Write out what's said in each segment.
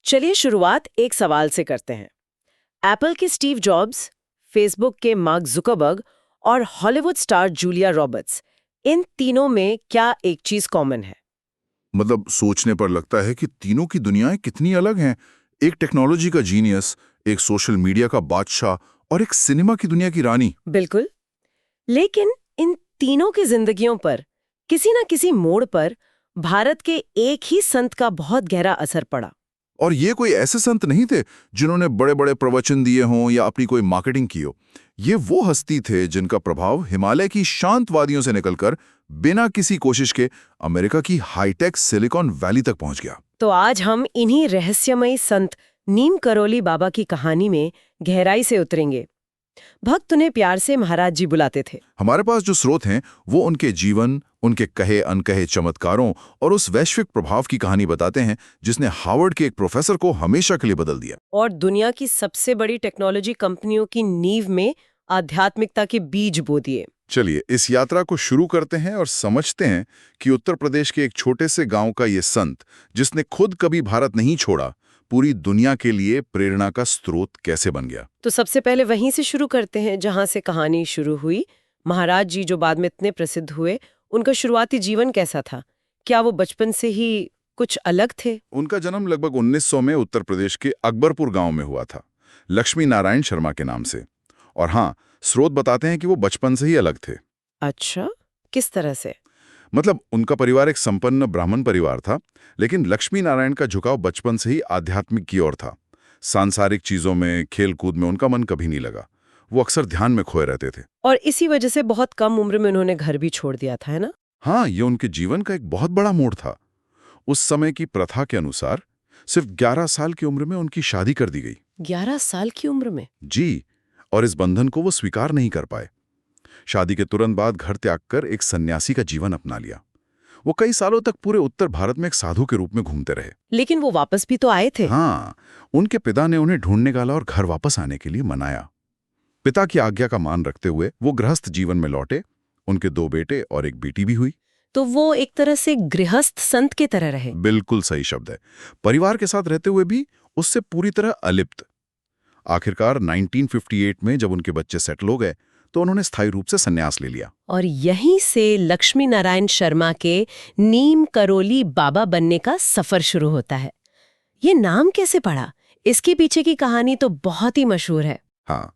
चलिए शुरुआत एक सवाल से करते हैं। एप्पल के स्टीव जॉब्स, फेसबुक के मार्क जुकरबर्ग और हॉलीवुड स्टार जूलिया रॉबर्ट्स, इन तीनों में क्या एक चीज कॉमन है? मतलब सोचने पर लगता है कि तीनों की दुनियाएं कितनी अलग हैं। एक टेक्नोलॉजी का जीनियस, एक सोशल मीडिया का बादशाह और एक सिनेमा की दुनिया की रानी। बिल्कुल। लेकिन इन तीनों की जिंदगियों पर किसी न किसी मोड़ पर भारत के एक ही संत का बहुत गहरा असर पड़ा। और ये कोई ऐसे संत नहीं थे जिन्होंने बड़े बड़े प्रवचन दिए हों या अपनी कोई मार्केटिंग की हो। ये वो हस्ती थे जिनका प्रभाव हिमालय की शांत वादियों से निकलकर बिना किसी कोशिश के अमेरिका की हाईटेक सिलिकॉन वैली तक पहुंच गया। तो आज हम इन्हीं रहस्यमयी संत नीम करोली बाबा की कहानी में गहराई से उतरेंगे। भक्त उन्हें प्यार से महाराज जी बुलाते थे। हमारे पास जो स्रोत हैं वो उनके जीवन, उनके कहे अनकहे चमत्कारों और उस वैश्विक प्रभाव की कहानी बताते हैं जिसने हार्वर्ड के एक प्रोफेसर को हमेशा के लिए बदल दिया। और दुनिया की सबसे बड़ी टेक्नोलॉजी कंपनियों की नींव में आध्यात्मिकता के बीज बो दिए। चलिए इस यात्रा को शुरू करते हैं और समझते हैं कि उत्तर प्रदेश के एक छोटे से गांव का ये संत, जिसने खुद कभी भारत नहीं छोड़ा, पूरी दुनिया के लिए प्रेरणा का स्रोत कैसे बन गया। तो सबसे पहले वहीं से शुरू करते हैं जहां से कहानी शुरू हुई। महाराज जी जो बाद में इतने प्रसिद्ध हुए, उनका शुरुआती जीवन कैसा था? क्या वो बचपन से ही कुछ अलग थे? उनका जन्म लगभग 1900 में उत्तर प्रदेश के अकबरपुर गांव में हुआ था, लक्ष्मी नारायण शर्मा के नाम से। और हाँ, स्रोत बताते हैं कि वो बचपन से ही अलग थे। अच्छा, किस तरह से? मतलब उनका परिवार एक संपन्न ब्राह्मण परिवार था, लेकिन लक्ष्मी नारायण का झुकाव बचपन से ही आध्यात्मिक की ओर था। सांसारिक चीजों में, खेल कूद में उनका मन कभी नहीं लगा। वो अक्सर ध्यान में खोए रहते थे। और इसी वजह से बहुत कम उम्र में उन्होंने घर भी छोड़ दिया था, है ना? हाँ, ये उनके जीवन का एक बहुत बड़ा मोड़ था। उस समय की प्रथा के अनुसार सिर्फ 11 साल की उम्र में उनकी शादी कर दी गई। 11 साल की उम्र में? जी, और इस बंधन को वो स्वीकार नहीं कर पाए। शादी के तुरंत बाद घर त्याग कर एक सन्यासी का जीवन अपना लिया। वो कई सालों तक पूरे उत्तर भारत में एक साधु के रूप में घूमते रहे। लेकिन वो वापस भी तो आए थे। हाँ, उनके पिता ने उन्हें ढूंढ निकाला और घर वापस आने के लिए मनाया। पिता की आज्ञा का मान रखते हुए वो गृहस्थ जीवन में लौटे। उनके 2 बेटे और एक बेटी भी हुई। तो वो एक तरह से गृहस्थ संत के तरह रहे। बिल्कुल सही शब्द है। परिवार के साथ रहते हुए भी उससे पूरी तरह अलिप्त। आखिरकार 1958 में जब उनके बच्चे सेटल हो गए तो उन्होंने स्थायी रूप से संन्यास ले लिया। और यहीं से लक्ष्मी नारायण शर्मा के नीम करोली बाबा बनने का सफर शुरू होता है। ये नाम कैसे पड़ा? इसके पीछे की कहानी तो बहुत ही मशहूर है। हाँ,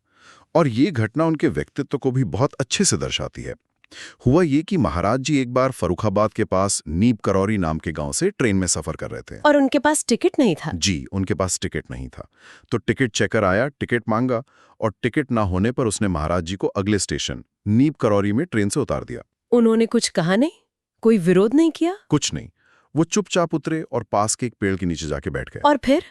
और ये घटना उनके व्यक्तित्व को भी बहुत अच्छे से दर्शाती है। हुआ ये कि महाराज जी एक बार फर्रुखाबाद के पास नीम करौरी नाम के गांव से ट्रेन में सफर कर रहे थे। और उनके पास टिकट नहीं था। जी, उनके पास टिकट नहीं था। तो टिकट चेकर आया, टिकट मांगा और टिकट ना होने पर उसने महाराज जी को अगले स्टेशन नीम करौरी में ट्रेन से उतार दिया। उन्होंने कुछ कहा नहीं? कोई विरोध नहीं किया? कुछ नहीं। वो चुपचाप उतरे और पास के एक पेड़ के नीचे जाके बैठ गए। और फिर?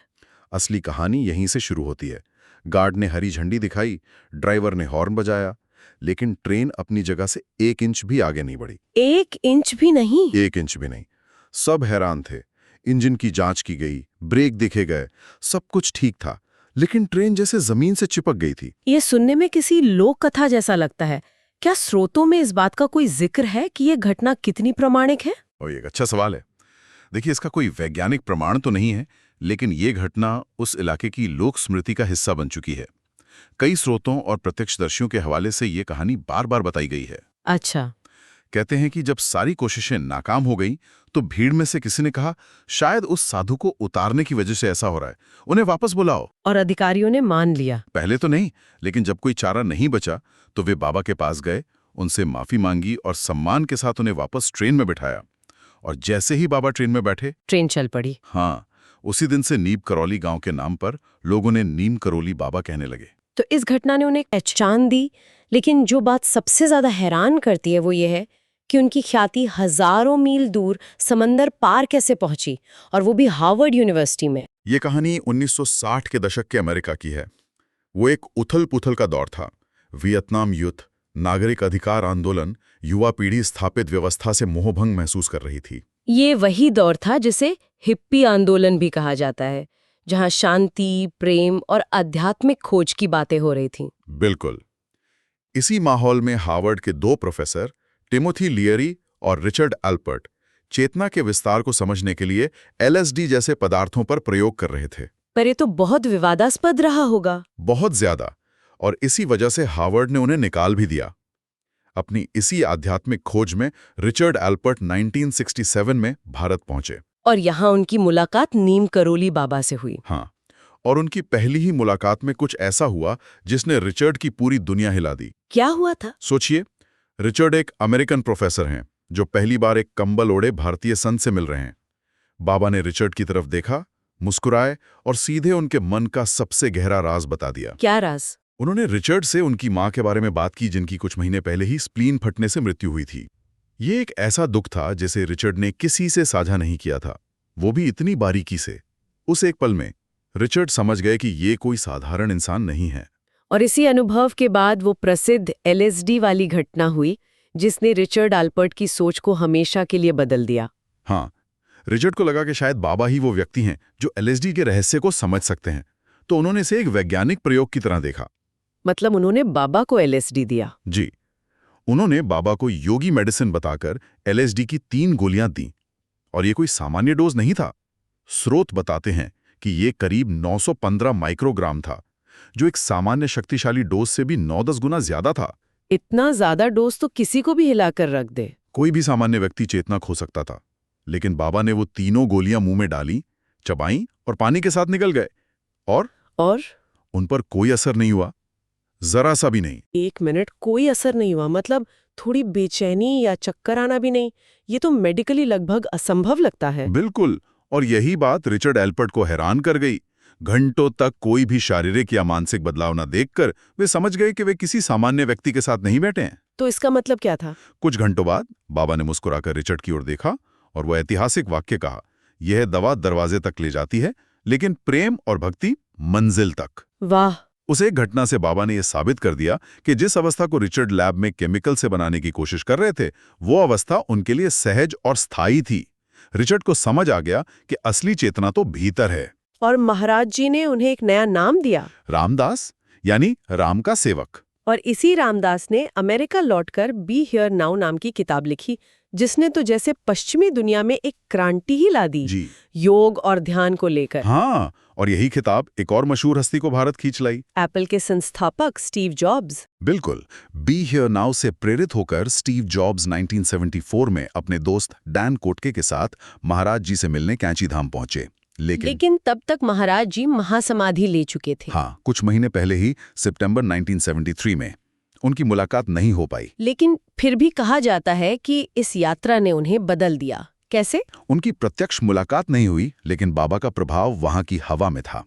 असली कहानी यहीं से शुरू होती है। गार्ड ने हरी झंडी दिखाई, ड्राइवर ने हॉर्न बजाया, लेकिन ट्रेन अपनी जगह से 1 इंच भी आगे नहीं बढ़ी। 1 इंच भी नहीं? 1 इंच भी नहीं। सब हैरान थे। इंजन की जांच की गई, ब्रेक देखे गए, सब कुछ ठीक था, लेकिन ट्रेन जैसे जमीन से चिपक गई थी। ये सुनने में किसी लोक कथा जैसा लगता है। क्या स्रोतों में इस बात का कोई जिक्र है कि ये घटना कितनी प्रामाणिक है? और ये एक अच्छा सवाल है। देखिए, इसका कोई वैज्ञानिक प्रमाण तो नहीं है, लेकिन ये घटना उस इलाके की लोक स्मृति का हिस्सा बन चुकी है। कई स्रोतों और प्रत्यक्षदर्शियों के हवाले से ये कहानी बार बार बताई गई है। अच्छा। कहते हैं कि जब सारी कोशिशें नाकाम हो गई तो भीड़ में से किसी ने कहा, शायद उस साधु को उतारने की वजह से ऐसा हो रहा है, उन्हें वापस बुलाओ। और अधिकारियों ने मान लिया? पहले तो नहीं, लेकिन जब कोई चारा नहीं बचा तो वे बाबा के पास गए, उनसे माफी मांगी और सम्मान के साथ उन्हें वापस ट्रेन में बिठाया। और जैसे ही बाबा ट्रेन में बैठे, ट्रेन चल पड़ी। हाँ, उसी दिन से नीम करौली गांव के नाम पर लोगों ने नीम करोली बाबा कहने लगे। तो इस घटना ने उन्हें पहचान दी, लेकिन जो बात सबसे ज्यादा हैरान करती है वो ये है कि उनकी ख्याति हजारों मील दूर समंदर पार कैसे पहुंची, और वो भी हार्वर्ड यूनिवर्सिटी में। ये कहानी 1960 के दशक के अमेरिका की है। वो एक उथल-पुथल का दौर था। वियतनाम युद्ध, नागरिक अधिकार आंदोलन, युवा पीढ़ी स्थापित व्यवस्था से मोहभंग महसूस कर रही थी। ये वही दौर था जिसे हिप्पी आंदोलन भी कहा जाता है, जहां शांति, प्रेम और आध्यात्मिक खोज की बातें हो रही थीं। बिल्कुल। इसी माहौल में हार्वर्ड के 2 प्रोफेसर, टिमोथी लियरी और रिचर्ड एल्पर्ट, चेतना के विस्तार को समझने के लिए LSD जैसे पदार्थों पर प्रयोग कर रहे थे। पर ये तो बहुत विवादास्पद रहा होगा। बहुत ज्यादा। और इसी वजह से हार्वर्ड ने उन्हें निकाल भी दिया। अपनी इसी आध्यात्मिक खोज में रिचर्ड एल्पर्ट 1967 में भारत पहुंचे। और यहाँ उनकी मुलाकात नीम करोली बाबा से हुई। हाँ, और उनकी पहली ही मुलाकात में कुछ ऐसा हुआ जिसने रिचर्ड की पूरी दुनिया हिला दी। क्या हुआ था? सोचिए, रिचर्ड एक अमेरिकन प्रोफेसर हैं जो पहली बार एक कंबल ओढ़े भारतीय संत से मिल रहे हैं। बाबा ने रिचर्ड की तरफ देखा, मुस्कुराए और सीधे उनके मन का सबसे गहरा राज बता दिया। क्या राज? उन्होंने रिचर्ड से उनकी मां के बारे में बात की जिनकी कुछ महीने पहले ही स्प्लीन फटने से मृत्यु हुई थी। ये एक ऐसा दुख था जिसे रिचर्ड ने किसी से साझा नहीं किया था, वो भी इतनी बारीकी से। उस एक पल में रिचर्ड समझ गए कि ये कोई साधारण इंसान नहीं है। और इसी अनुभव के बाद वो प्रसिद्ध LSD वाली घटना हुई जिसने रिचर्ड एल्पर्ट की सोच को हमेशा के लिए बदल दिया। हाँ, रिचर्ड को लगा कि शायद बाबा ही वो व्यक्ति हैं जो LSD के रहस्य को समझ सकते हैं, तो उन्होंने इसे एक वैज्ञानिक प्रयोग की तरह देखा। मतलब उन्होंने बाबा को LSD दिया? जी, उन्होंने बाबा को योगी मेडिसिन बताकर LSD की 3 गोलियां दी। और ये कोई सामान्य डोज नहीं था। स्रोत बताते हैं कि ये करीब 915 माइक्रोग्राम था, जो एक सामान्य शक्तिशाली डोज से भी 9-10 गुना ज्यादा था। इतना ज्यादा डोज तो किसी को भी हिलाकर रख दे। कोई भी सामान्य व्यक्ति चेतना खो सकता था, लेकिन बाबा ने वो तीनों गोलियां मुंह में डाली, चबाईं और पानी के साथ निकल गए। और उन पर कोई असर नहीं हुआ, जरा सा भी नहीं। 1 मिनट, कोई असर नहीं हुआ? मतलब थोड़ी बेचैनी या चक्कर आना भी नहीं? ये तो मेडिकली लगभग असंभव लगता है। बिल्कुल। और यही बात रिचर्ड एल्पर्ट को हैरान कर गई। घंटों तक कोई भी शारीरिक या मानसिक बदलाव न देखकर वे समझ गए कि वे किसी सामान्य व्यक्ति के साथ नहीं बैठे हैं। तो इसका मतलब क्या था? कुछ घंटों बाद बाबा ने मुस्कुराकर रिचर्ड की ओर देखा और वो ऐतिहासिक वाक्य कहा, यह दवा दरवाजे तक ले जाती है, लेकिन प्रेम और भक्ति मंजिल तक। वाह! उस एक घटना से बाबा ने यह साबित कर दिया कि जिस अवस्था को रिचर्ड लैब में केमिकल से बनाने की कोशिश कर रहे थे, वो अवस्था उनके लिए सहज और स्थायी थी। रिचर्ड को समझ आ गया कि असली चेतना तो भीतर है। और महाराज जी ने उन्हें एक नया नाम दिया, रामदास, यानी राम का सेवक। और इसी रामदास ने अमेरिका लौटकर बी हियर नाउ नाम की किताब लिखी, जिसने तो जैसे पश्चिमी दुनिया में एक क्रांति ही ला दी, जी, योग और ध्यान को लेकर। हाँ, और यही किताब एक और मशहूर हस्ती को भारत खींच लाई, एप्पल के संस्थापक स्टीव जॉब्स। बिल्कुल। बी हियर नाउ से प्रेरित होकर स्टीव जॉब्स 1974 में अपने दोस्त डैन कोटके के साथ महाराज जी से मिलने कैंची धाम पहुंचे। लेकिन तब तक महाराज जी महासमाधि ले चुके थे। हाँ, कुछ महीने पहले ही सितंबर 1973 में उनकी मुलाकात नहीं हो पाई। लेकिन फिर भी कहा जाता है कि इस यात्रा ने उन्हें बदल दिया। कैसे? उनकी प्रत्यक्ष मुलाकात नहीं हुई, लेकिन बाबा का प्रभाव वहां की हवा में था।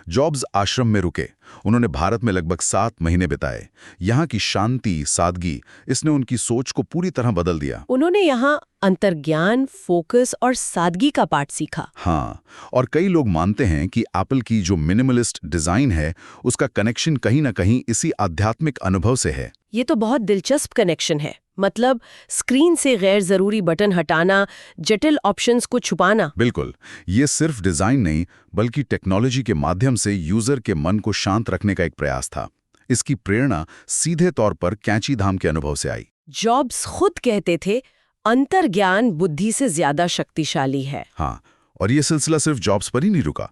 जॉब्स आश्रम में रुके, उन्होंने भारत में लगभग 7 महीने बिताए। यहाँ की शांति, सादगी, इसने उनकी सोच को पूरी तरह बदल दिया। उन्होंने यहाँ अंतर्ज्ञान, फोकस और सादगी का पाठ सीखा। हाँ, और कई लोग मानते हैं कि एप्पल की जो मिनिमलिस्ट डिजाइन है, उसका कनेक्शन कहीं न कहीं इसी आध्यात्मिक अनुभव से है। ये तो बहुत दिलचस्प कनेक्शन है। मतलब स्क्रीन से गैर जरूरी बटन हटाना, जटिल ऑप्शंस को छुपाना। बिल्कुल। ये सिर्फ डिजाइन नहीं, बल्कि टेक्नोलॉजी के माध्यम से यूजर के मन को शांत रखने का एक प्रयास था। इसकी प्रेरणा सीधे तौर पर कैंची धाम के अनुभव से आई। जॉब्स खुद कहते थे, अंतर्ज्ञान बुद्धि से ज्यादा शक्तिशाली है। हाँ, और ये सिलसिला सिर्फ जॉब्स पर ही नहीं रुका।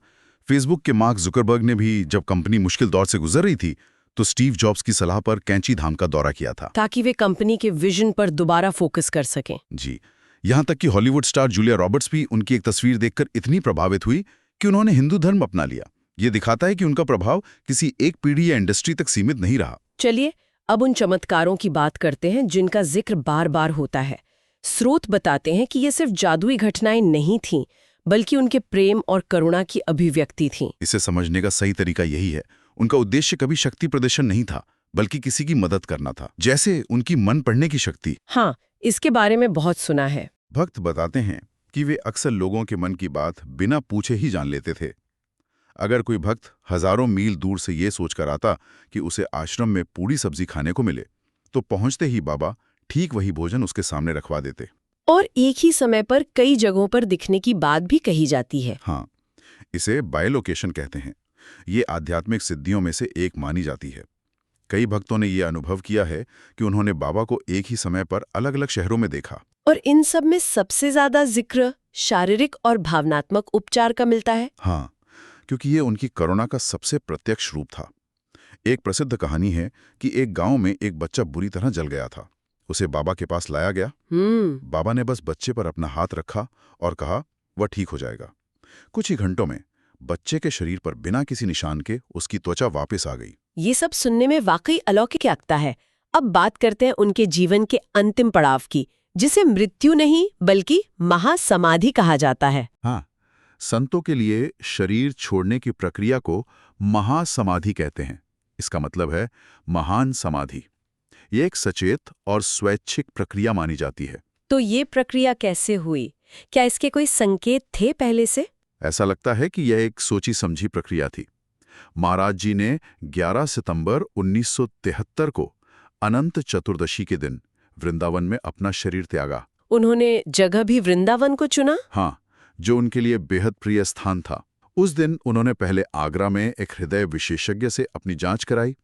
फेसबुक के मार्क जुकरबर्ग ने भी जब कंपनी मुश्किल दौर से गुजर रही थी, तो स्टीव जॉब्स की सलाह पर कैंची धाम का दौरा किया था, ताकि वे कंपनी के विजन पर दोबारा फोकस कर सकें। जी, यहाँ तक कि हॉलीवुड स्टार जूलिया रॉबर्ट्स भी उनकी एक तस्वीर देखकर इतनी प्रभावित हुई कि उन्होंने हिंदू धर्म अपना लिया। ये दिखाता है कि उनका प्रभाव किसी एक पीढ़ी या इंडस्ट्री तक सीमित नहीं रहा। चलिए अब उन चमत्कारों की बात करते हैं जिनका जिक्र बार बार होता है। स्रोत बताते हैं कि ये सिर्फ जादुई घटनाएं नहीं थीं, बल्कि उनके प्रेम और करुणा की अभिव्यक्ति थीं। इसे समझने का सही तरीका यही है, उनका उद्देश्य कभी शक्ति प्रदर्शन नहीं था, बल्कि किसी की मदद करना था, जैसे उनकी मन पढ़ने की शक्ति। हाँ, इसके बारे में बहुत सुना है। भक्त बताते हैं कि वे अक्सर लोगों के मन की बात बिना पूछे ही जान लेते थे। अगर कोई भक्त हजारों मील दूर से ये सोचकर आता कि उसे आश्रम में पूरी सब्जी खाने को मिले, तो पहुंचते ही बाबा ठीक वही भोजन उसके सामने रखवा देते। और एक ही समय पर कई जगहों पर दिखने की बात भी कही जाती है। हाँ, इसे बायोलोकेशन कहते हैं। ये आध्यात्मिक सिद्धियों में से एक मानी जाती है। कई भक्तों ने ये अनुभव किया है कि उन्होंने बाबा को एक ही समय पर अलग अलग शहरों में देखा। और इन सब में सबसे ज्यादा जिक्र शारीरिक और भावनात्मक उपचार का मिलता है। हाँ, क्योंकि ये उनकी करुणा का सबसे प्रत्यक्ष रूप था। एक प्रसिद्ध कहानी है कि एक गांव में एक बच्चा बुरी तरह जल गया था। उसे बाबा के पास लाया गया। बाबा ने बस बच्चे पर अपना हाथ रखा और कहा वह ठीक हो जाएगा। कुछ ही घंटों में बच्चे के शरीर पर बिना किसी निशान के उसकी त्वचा वापस आ गई। ये सब सुनने में वाकई अलौकिक लगता है। अब बात करते हैं उनके जीवन के अंतिम पड़ाव की, जिसे मृत्यु नहीं बल्कि महासमाधि कहा जाता है। हाँ, संतों के लिए शरीर छोड़ने की प्रक्रिया को महासमाधि कहते हैं। इसका मतलब है महान समाधि। ये एक सचेत और स्वैच्छिक प्रक्रिया मानी जाती है। तो ये प्रक्रिया कैसे हुई? क्या इसके कोई संकेत थे पहले से? ऐसा लगता है कि यह एक सोची समझी प्रक्रिया थी। महाराज जी ने 11 सितंबर 1973 को अनंत चतुर्दशी के दिन वृंदावन में अपना शरीर त्यागा। उन्होंने जगह भी वृंदावन को चुना? हाँ, जो उनके लिए बेहद प्रिय स्थान था। उस दिन उन्होंने पहले आगरा में एक हृदय विशेषज्ञ से अपनी जांच कराई।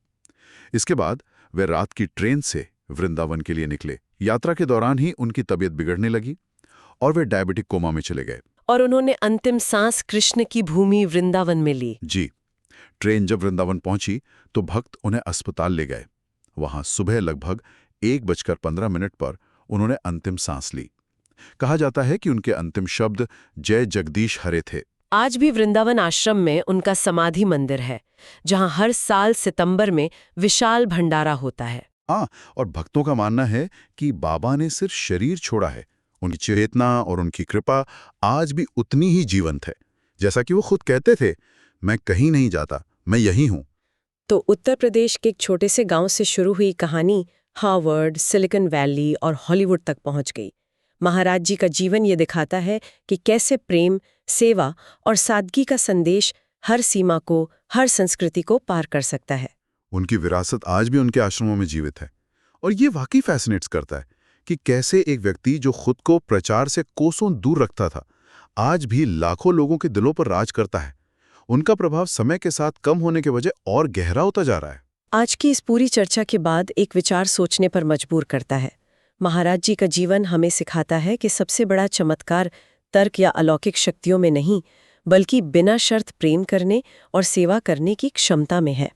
इसके बाद वे रात की ट्रेन से वृंदावन के लिए निकले। यात्रा के दौरान ही उनकी तबीयत बिगड़ने लगी और वे डायबिटिक कोमा में चले गए। और उन्होंने अंतिम सांस कृष्ण की भूमि वृंदावन में ली। जी, ट्रेन जब वृंदावन पहुंची तो भक्त उन्हें अस्पताल ले गए। वहां सुबह लगभग 1:15 पर उन्होंने अंतिम सांस ली। कहा जाता है कि उनके अंतिम शब्द जय जगदीश हरे थे। आज भी वृंदावन आश्रम में उनका समाधि मंदिर है, जहां हर साल सितंबर में विशाल भंडारा होता है। हाँ, और भक्तों का मानना है कि बाबा ने सिर्फ शरीर छोड़ा है, उनकी चेतना और उनकी कृपा आज भी उतनी ही जीवंत है। जैसा कि वो खुद कहते थे, मैं कहीं नहीं जाता, मैं यही हूँ। तो उत्तर प्रदेश के एक छोटे से गांव से शुरू हुई कहानी हार्वर्ड, सिलिकॉन वैली और हॉलीवुड तक पहुंच गई। महाराज जी का जीवन ये दिखाता है कि कैसे प्रेम, सेवा और सादगी का संदेश हर सीमा को, हर संस्कृति को पार कर सकता है। उनकी विरासत आज भी उनके आश्रमों में जीवित है। और ये वाकई फैसिनेट्स करता है कि कैसे एक व्यक्ति जो खुद को प्रचार से कोसों दूर रखता था, आज भी लाखों लोगों के दिलों पर राज करता है। उनका प्रभाव समय के साथ कम होने के वजह और गहरा होता जा रहा है। आज की इस पूरी चर्चा के बाद एक विचार सोचने पर मजबूर करता है। महाराज जी का जीवन हमें सिखाता है कि सबसे बड़ा चमत्कार तर्क या अलौकिक शक्तियों में नहीं, बल्कि बिना शर्त प्रेम करने और सेवा करने की क्षमता में है।